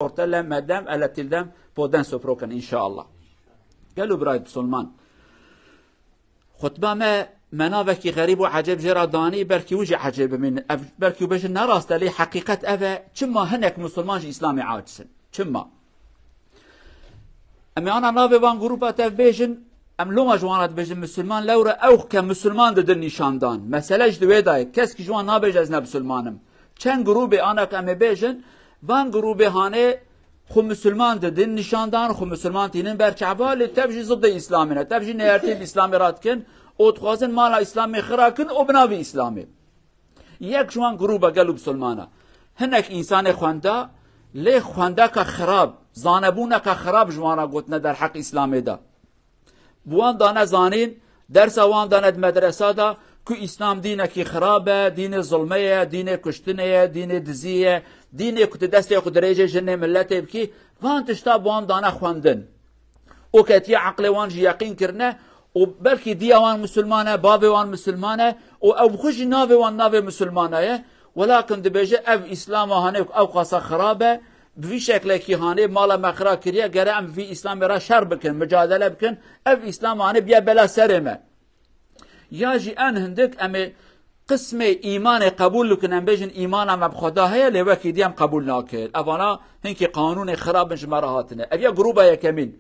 ortala medem eletildem poden soprokan inşallah. Gelu birayt Müslüman. Xutba me menaveki garib ve aceb jera dani belki uji aceb min belki bejin narast li hakikat eve çimma henek Müslüman İslami acisin. Çimma. Ama ana nave van grupa tev bejin em loma jwanat bejin Müslüman lewre ew ke Müslüman dedin nişandan. Mesele jdi daye kes ki jwan nabejez ne Müslümanım. Çen grubi anak em bejin van grubi hane خو مسلمان dedin nişandan خو مسلمان tinin berçabali tebji zıddı İslamine tebji neyertib İslami ratkin o txazin mala İslami xirakin o binavi İslami yek şuan gruba gelu Müslümana hinek insani xwanda li xwanda ka xirab zanebuna ka xirab jwana gotne der hak İslami da buan dana zanin dersa wan dana medresa da ku İslam dineki xirabe dini zulmeye dini kuştineye dini diziye dini ku deste ku derece jenne millete ki van tişta buan dana xwandin o ketiye akli wan ji yaqin kirne o belki diyawan Müslümane babi wan Müslümane o ev xuş nave wan nave Müslümane walakin dibeje ev İslam hane ev qasa xirabe bir şekle ki hane mala mekra kiriye gere em vi İslam ra şer bikin mücadele bikin ev İslam hane biya bela sereme ya ji en hindik emi قسم ایمان قبول کنن بجن ایمان هم بخدا هیا لوکی دیم قبول نکرد. اونا هنگی قانون خراب جمرهاتنه. اویا گروبه یکمین.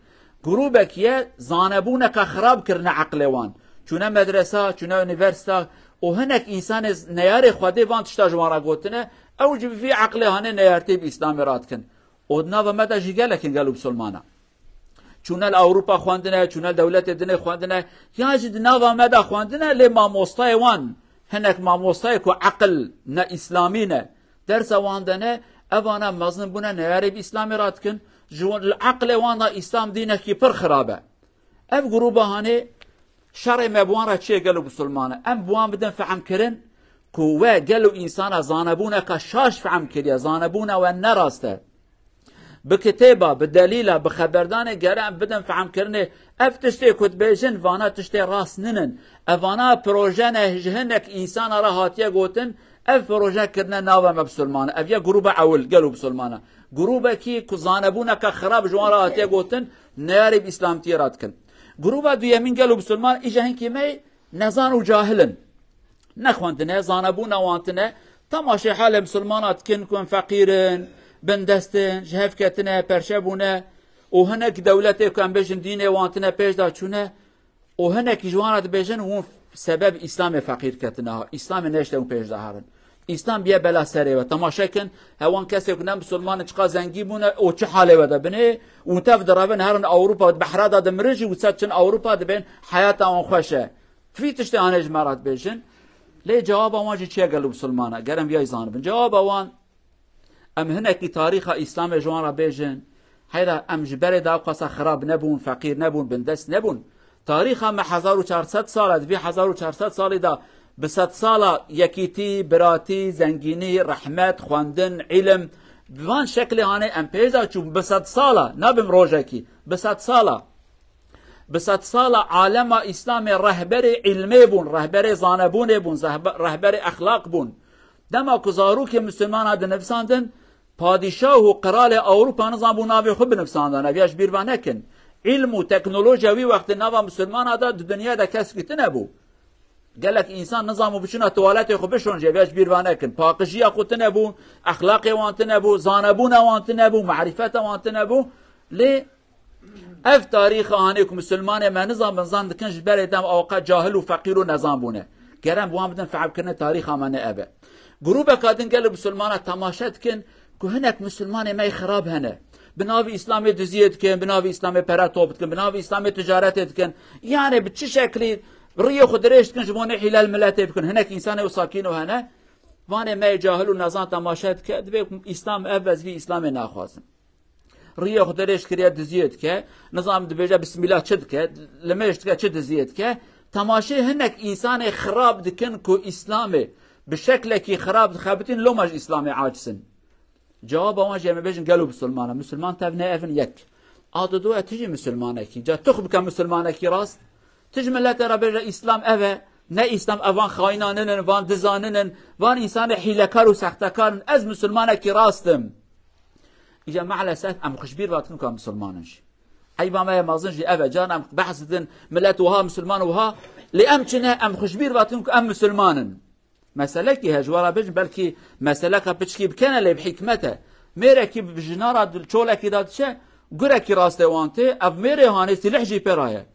گروبه کیه زانبونه که خراب کرنه عقلوان. چونه مدرسه، چونه انیورسیته. و هنک انسان نیار خواده وان تشتا جمره گوتنه. او جبی فی عقله هنه نیارتیب اسلامی رات کن. ودنا و مده جیگل کن گلو بسلمانه. چونه اروپا خواندنه، چونه دولت دنیا خواندنه. یا جدنا و مده خواندنه لما مستای وان. هنک ماموستای کو عقل نه اسلامی نه درس واندنه اوانا مزن بونه نیاری اسلامی رات کن جوان العقل وانا اسلام دینه کی پر خرابه اف گروبه هانه شرع مبوان را چه گلو مسلمانه ام بوان بدن فهم کرن کو و گلو انسان زانبونه که شاش فهم کریه زانبونه و نراسته بكتابه بدليله بخبردانه جرام بدن فهم كرنه اف تشتي كنت بيجن فانا تشتي راس ننن افانا بروجانه هنك انسان راهاتيه قوتن اف بروجا كرنا ناوه مسلمانه اف يا جروبه اول قالوا مسلمانه جروبه كي كزانبونه كخراب جوان راهاتيه قوتن ناري باسلام تيراتكن جروبه دو يمين قالوا مسلمان اجا هنكي مي نزان وجاهلن نخوانتنه زانبونه وانتنه تماشي حال مسلمانات كن فقيرن بندستن جهف کتنه پرشبونه و هنک دولتی کن بجن دینه وانتنه پیش دا چونه و هنک جوانات بجن و سبب اسلام فقیر کتنه ها اسلام نشته و پیش دا هرن اسلام بیا بلا سره و تماشا کن هوان کسی کنه مسلمان چقا زنگی بونه و چه حاله وده بنه و تف درابن هرن اوروپا بحرا دا دمرجی و سد چن اوروپا دبین حیات آن خوشه فی تشته آنج مرات بجن لی جواب آنجی چیه گلو مسلمانه گرم بیای زانبن جواب آن ام هناك تاريخ اسلام جوان بيجن حيرا ام جبر دا قصا خراب نبون فقير نبون بندس نبون تاريخ ما 1400 سال في 1400 سال دا ب 100 سال يكيتي براتي زنگيني رحمت خواندن علم بوان شكل هانه ام بيزا چون ب 100 سال نبم روجكي ب 100 سال ب 100 سال عالم اسلام رهبر علمي بون رهبر زانبون بون رهبر اخلاق بون دما كزارو که مسلمان هاد نفساندن پادشاه و قرال اوروپا نظام بو ناوی خود بنفساندن اویاش بیروانه کن علم و تکنولوژیا وی وقت نوا مسلمان هادا دنیا دا کس کتی نبو گلک انسان نظامو بچونه توالت خود بشون اویاش بیروانه کن پاقشیا خود نبو اخلاق وانت نبو زانبون وانت نبو معرفت وانت نبو لی اف تاریخ آنیک مسلمان ما نظام بنظام دکنش بردم اوقات جاهل و فقیر و نظام بونه گرم بوام بدن فعب کرنه تاریخ آمانه اوه گروبه کادن گل مسلمانه تماشات کن که هنک مسلمانه می خراب هنه بناوی اسلامی دزیت کن بناوی اسلامی پراتوبت کن بناوی اسلامی تجارتت کن یعنی به چه شکلی ریو خود رشت کن جوانه حلال ملت بکن هنک انسان و ساکین و هنه وانه می جاهل و نزان تماشات کن دبی اسلام افز وی اسلام ناخوازم ریو خود رشت کریه دزیت که نظام دبیجه بسم الله چد که لمشت که چه دزیت که تماشه هنک انسان خراب دکن که اسلامه بشكل كي خراب خابتين لو ماج اسلامي عاجسن جواب ما جاي بيجن قالوا مسلمان مسلمان تبني افن يك عاددو تجي مسلمانه كي جا تخبك مسلمانه كي راس تجمل لا ترى بير اسلام افا نا اسلام افان خاينانن وان دزانن وان انسان حيلكار وسختكار از مسلمانه كي راستم إجا مع الأسف أم خشبير واتكن كان مسلمانش عيبا ما مازنجي أبا جان أم بحث دن ملات وها مسلمان وها لأمكنها أم خشبير واتكن أم مسلمان مسألة كي هجوارا بج بلكي مسألة كبتشكي بكنا لي بحكمته ميرا كي بجنارا دلشولا كي دادشه قرا كي راسته وانته أف ميرا هاني سلاح جي برايا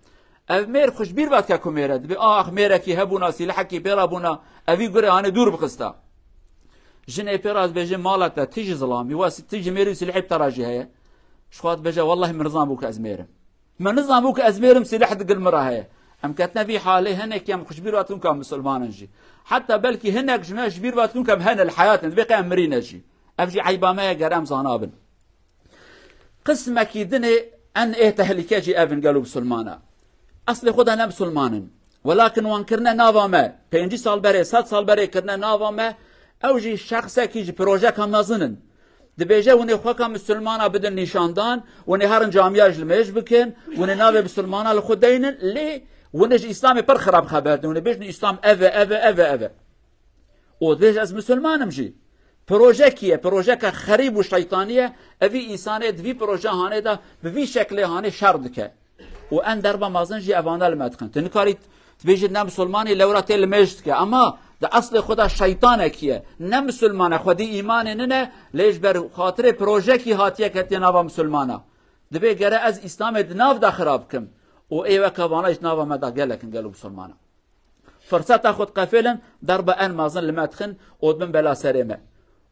أف مير خشبير واتكا كميرا دبي آخ ميرا كي هبونا سلاح كي برا بونا أفي قرا هاني دور بخستا جن براز بيجي مالته تيجي ظلامي واس تيجي ميري سلاح بتراجي هي شخوات بجا والله من نظام بوك أزميرم من نظام بوك أزميرم سلاح دق المراهية أم كتنا في حالة هناك يم خشبير واتكن كم مسلمان نجي حتى بلكي هناك جماعة شبير واتكن كم هن الحياة بقى أمرين نجي أفجي عيبا ما جرام زانابن قسمة كيدني أن إيه تهلكاجي أبن قالوا بسلمانا أصل خدها نم سلمانن ولكن وانكرنا نافا ما 5 سال بري 7 سال بري كرنا نافا ما أوجي شخصة كيجي بروجا كم نازنن دبيجا وني خوكا مسلمانا بدن نشاندان وني هارن جامياج الميج بكن وني نافي مسلمانا لخدينن لي ونجي إسلامي بر خراب خبرت وني بيجني إسلام أفا ودبيج از مسلمان مجي بروجا كيه بروجا خريب وشيطانية أفي إنسانية في بروجا هاني دا بفي شكل هاني شردك وأن دربا مازنجي أفانا المدخن تنكاري تبيجي نام مسلماني لورا تيل مجدك أما ده أصل خدا شيطانه كيه نم مسلمانه خودی ایمان ننه لیش بر خاطر پروژه کی هاتیه کتی ناوا مسلمانه دبی گره از اسلام ناو دا خراب کم و ایوه کبانش ناوا مدا گلکن گلو مسلمانه فرصت خود قفلن درب ان مازن لمدخن اودمن بلا سرمه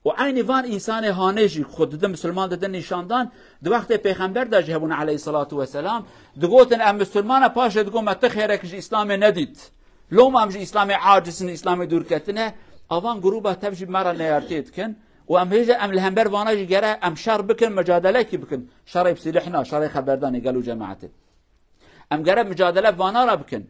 و عین وان انسان هانجی خود ده مسلمان ده نشاندان دو وقت پیغمبر ده جهبون علیه الصلاة والسلام دگوتن ام مسلمانه پاش دگو مت خیرک اسلام ندید لو ما مش إسلامي عاجز إسلامي دور كتنه أوان جروبه تبجي مرة نيارتيت كن وأم هيجا أم الهمبر واناجي جرا أم شر بكن مجادلة كي بكن شر بسلحنا شر خبرداني قالوا جماعته أم جرا مجادلة وانارا بكن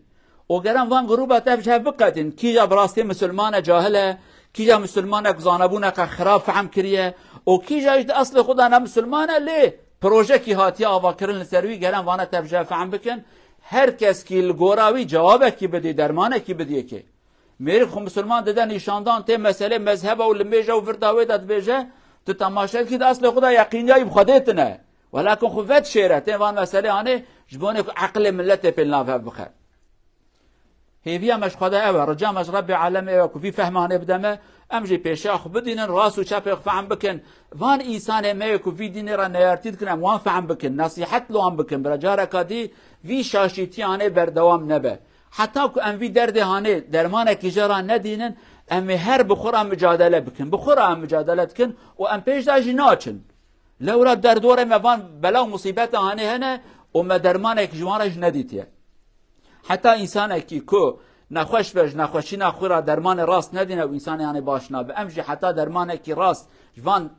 وجرا وان جروبه تبجي بقتن كي جا براستي مسلمانة جاهلة كي جا مسلمانة زانبونا كخراب فهم كريه وكي جا أصل خدا أنا مسلمانة ليه بروجكي هاتيا أواكرن السروي جرا وانا تبجي فهم بكن هر کس کی الگوراوی جوابه کی بدی درمانه کی بدی که میری خو مسلمان دادن نشاندان ته مسئله مذهب و لمیجه و فرداوی داد بیجه تو تماشا کی اصل خدا یقینی بخودت نه ولکن خو ود شیره ته وان مسئله انه جبون عقل ملت پلنا بخه هیویا مش خدا او رجا مش رب عالم او في فهمانه بدمه امجي پیشاخ بدینن راس و چپ فهم بکن وان انسان ما کو في دین را نیارتید کنم وان فهم بکن نصیحت لو هم بکن برجاره کدی وی شاشیتیانه بردوام نبه حتی که ام وی دردهانه درمانه کی جرا ندینن ام هر بخورا مجادله بکن بخورا مجادله کن و ام پیش داجی ناچن لورا در دوره موان بلا و مصیبت هانه هنه و ما درمانه کی جوانش ندیتیه حتی انسان کی کو نخوش بج نخوشی نخورا درمان راست ندینه و انسان یعنی باش نابه امجی حتی درمانه کی راست جوان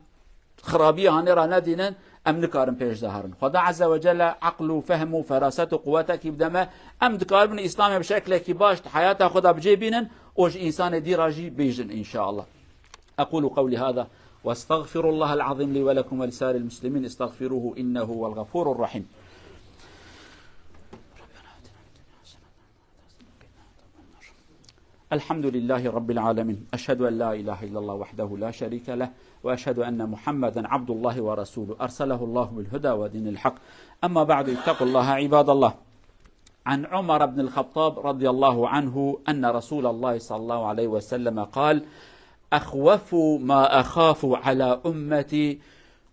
خرابی هانه را ندینن ام نکارم پیش دهارن خدا عز وجل عقل و فهم و فراست و قوت کی بدمه ام دکارن اسلام بشکل کی باش حیات خدا بجی بینن اوج انسان دی راجی بیجن ان شاء الله اقول قولي هذا واستغفر الله العظيم لي ولكم ولسائر المسلمين استغفروه انه هو الغفور الرحيم الحمد لله رب العالمين أشهد أن لا إله إلا الله وحده لا شريك له وأشهد أن محمدا عبد الله ورسوله أرسله الله بالهدى ودين الحق أما بعد اتقوا الله عباد الله عن عمر بن الخطاب رضي الله عنه أن رسول الله صلى الله عليه وسلم قال أخوف ما أخاف على أمتي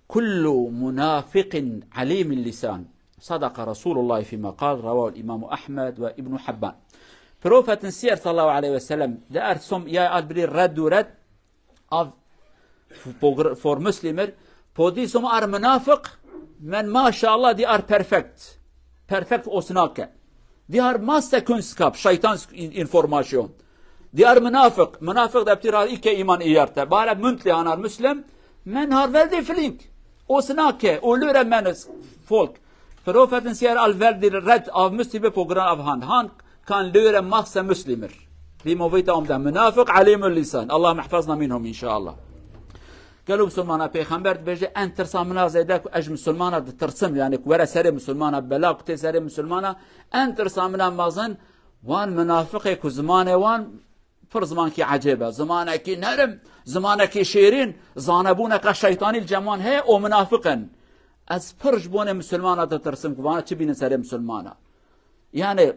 كل منافق عليم اللسان صدق رسول الله فيما قال رواه الإمام أحمد وابن حبان Profeten sier sallallahu aleyhi ve sellem, det som jeg blir redd og redd av for muslimer, på de som munafik, men mashallah de perfekt. Perfekt å snakke. De har masse kunnskap, shaitansk informasjon. De munafik. Munafik det betyr ikke iman i hjertet. Bare muntlig han muslim, men har veldig flink å snakke og lure folk. Profeten sier veldig redd av muslimer på grunn av han. Han كان لورا مخصة مسلمر بما فيتهم ده منافق عليم اللسان الله محفظنا منهم إن شاء الله قالوا مسلمانا پیغمبر بيجي أن ترسى منا زيدك أج مسلمانا ترسم يعني ورا سري مسلمانا بلاغ تسري مسلمانا أن ترسى منا مازن وان منافق كزمان وان فر زمانك عجيبة زمانك نرم زمانك شيرين زانبونك الشيطاني الجمان هي ومنافقا از فرج بون مسلمانة ترسم كوانا تبين سر مسلمانة يعني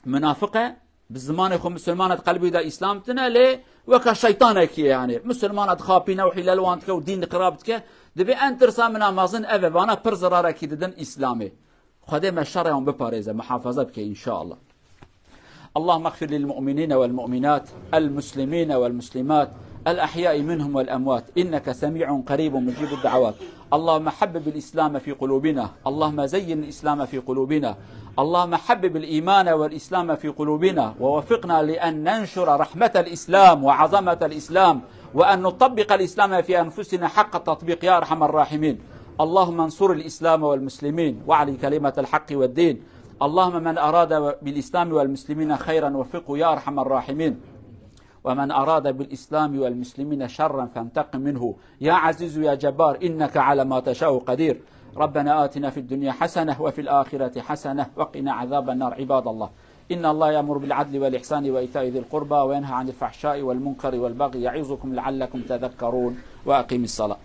منافقة بالزمان خو مسلمانة قلبي دا إسلام تنا ليه وكا شيطانك يعني مسلمانة خابينة وحلال وانتك ودين قرابتك دبي أن ترسى من أمازن أبا وانا پر زرارك ددن إسلامي خده ما الشرع يوم بباريزة محافظة بك إن شاء الله. اللهم اغفر للمؤمنين والمؤمنات المسلمين والمسلمات الأحياء منهم والأموات إنك سميع قريب مجيب الدعوات. اللهم حبب الإسلام في قلوبنا اللهم زين الإسلام في قلوبنا اللهم حبب الإيمان والإسلام في قلوبنا ووفقنا لأن ننشر رحمة الإسلام وعظمة الإسلام وأن نطبق الإسلام في أنفسنا حق التطبيق يا أرحم الراحمين. اللهم انصر الإسلام والمسلمين واعلي كلمة الحق والدين. اللهم من أراد بالإسلام والمسلمين خيرا وفقه يا أرحم الراحمين ومن أراد بالإسلام والمسلمين شرا فانتقم منه يا عزيز يا جبار إنك على ما تشاء قدير. ربنا آتنا في الدنيا حسنة وفي الآخرة حسنة وقنا عذاب النار. عباد الله إن الله يأمر بالعدل والإحسان وإيتاء ذي القربى وينهى عن الفحشاء والمنكر والبغي يعظكم لعلكم تذكرون وأقيم الصلاة.